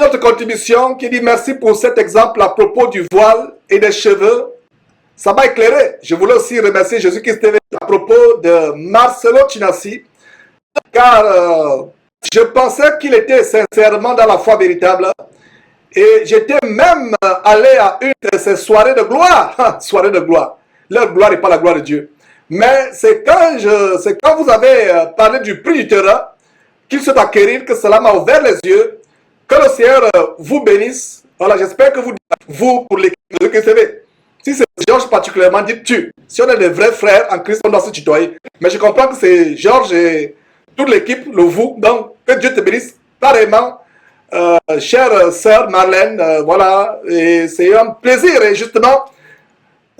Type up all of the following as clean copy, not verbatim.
une autre contribution qui dit merci pour cet exemple à propos du voile et des cheveux. Ça m'a éclairé. Je voulais aussi remercier Jésus-Christ à propos de Marcelo Chinassi, car je pensais qu'il était sincèrement dans la foi véritable. Et j'étais même allé à une de ces soirées de gloire. Soirée de gloire. Leur gloire n'est pas la gloire de Dieu. Mais c'est quand vous avez parlé du prix du terrain qu'il s'est acquérir que cela m'a ouvert les yeux. Que le Seigneur vous bénisse. Voilà, j'espère que vous pour l'équipe de QCV. Si c'est Georges particulièrement, dites-tu. Si on est des vrais frères en Christ, on doit se tutoyer. Mais je comprends que c'est Georges et toute l'équipe, le vous. Donc, que Dieu te bénisse pareillement. Chère sœur Marlène, voilà, et c'est un plaisir. Et justement,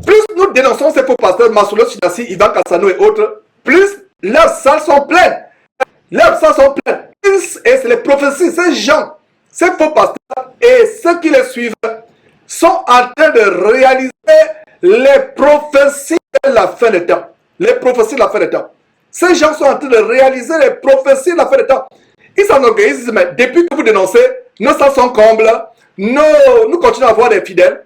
plus nous dénonçons ces faux pasteurs, Marcelo Chinassi, Ivan Cassano et autres, plus leurs salles sont pleines. Leurs salles sont pleines. Et c'est les prophéties, ces gens, ces faux pasteurs et ceux qui les suivent sont en train de réaliser les prophéties de la fin des temps. Les prophéties de la fin des temps. Ces gens sont en train de réaliser les prophéties de la fin des temps. Ils s'enorgueillissent, mais depuis que vous dénoncez, nos salles sont combles, nous continuons à avoir des fidèles.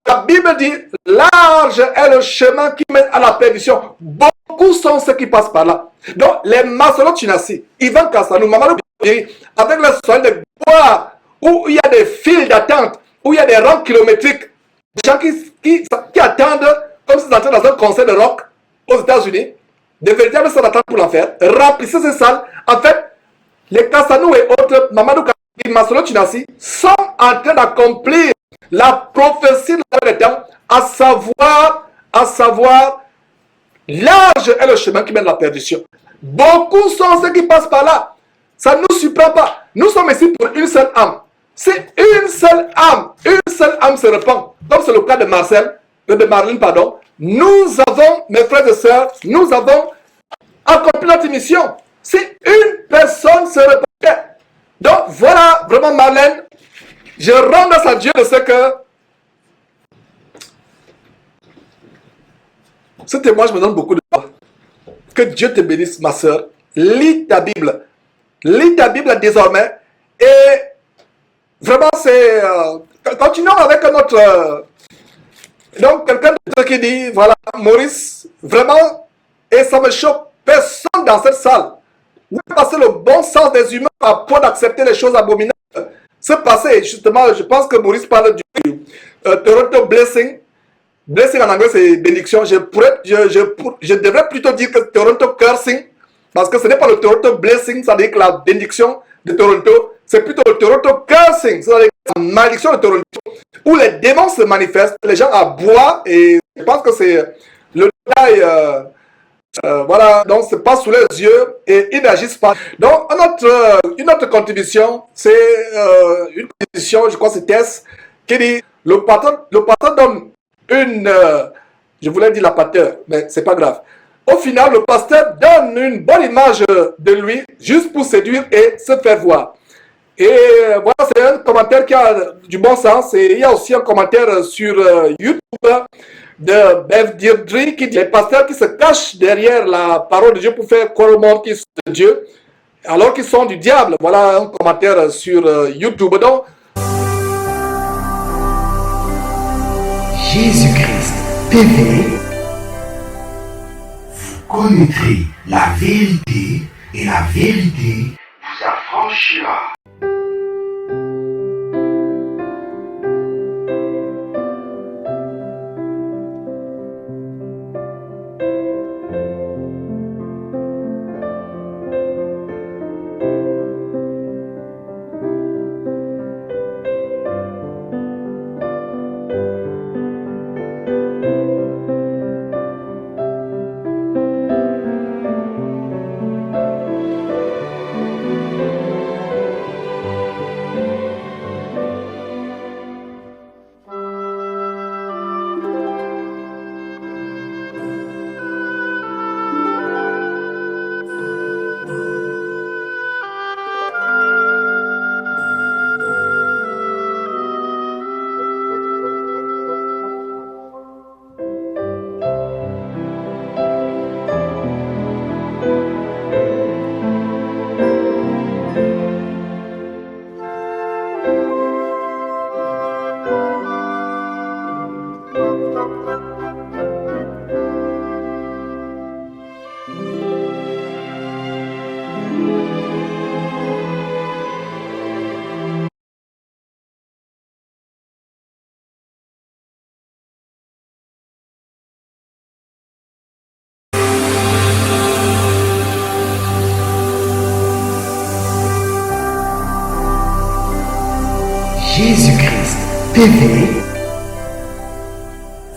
La Bible dit, large est le chemin qui mène à la perdition. Beaucoup sont ceux qui passent par là. Donc, les Marcelo Chinassi, Ivan Cassano, Mamadou Biri, avec le soin de bois, où il y a des files d'attente, où il y a des rangs kilométriques, des gens qui attendent, comme si ils entraient dans un concert de rock aux États-Unis, des véritables salles d'attente pour l'enfer, remplissez ces salles. En fait, les Cassano et autres, Mamadou et Marcelo Chinassi, sont en train d'accomplir la prophétie de la fin des temps, à savoir, large est le chemin qui mène à la perdition. Beaucoup sont ceux qui passent par là. Ça ne nous surprend pas. Nous sommes ici pour une seule âme. C'est une seule âme se répand. Comme c'est le cas de Marlène, pardon. Nous avons, mes frères et sœurs, nous avons accompli notre mission. Si une personne se répand. Donc voilà, vraiment Marlène, je rends grâce à Dieu de ce que ce témoignage me donne beaucoup de joie. Que Dieu te bénisse, ma soeur. Lis ta Bible. Lis ta Bible désormais. Et vraiment, c'est... continuons avec notre... donc, quelqu'un d'autre qui dit, voilà, Maurice, vraiment, et ça me choque, personne dans cette salle n'a passé le bon sens des humains à point d'accepter les choses abominables. Ce passé, justement, je pense que Maurice parle du Toronto Blessing. Blessing en anglais, c'est bénédiction. Je devrais plutôt dire que Toronto Cursing, parce que ce n'est pas le Toronto Blessing, c'est-à-dire que la bénédiction de Toronto, c'est plutôt le Toronto Cursing, c'est-à-dire la malédiction de Toronto, où les démons se manifestent, les gens aboient, et je pense que c'est le détail, voilà, donc c'est pas sous les yeux, et ils n'agissent pas. Donc, une autre contribution, c'est une contribution, je crois que c'est Tess, qui dit, le patron donne une, je voulais dire la pateur, mais c'est pas grave. Au final, le pasteur donne une bonne image de lui, juste pour séduire et se faire voir. Et voilà, c'est un commentaire qui a du bon sens. Et il y a aussi un commentaire sur YouTube de Bev Deirdre qui dit les pasteurs qui se cachent derrière la parole de Dieu pour faire croire au monde qu'ils sont de Dieu, alors qu'ils sont du diable. Voilà un commentaire sur YouTube. Donc, Jésus-Christ TV, vous connaîtrez la vérité et la vérité vous affranchira. Jésus-Christ TV.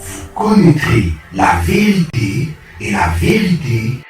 Vous connaîtrez la vérité et la vérité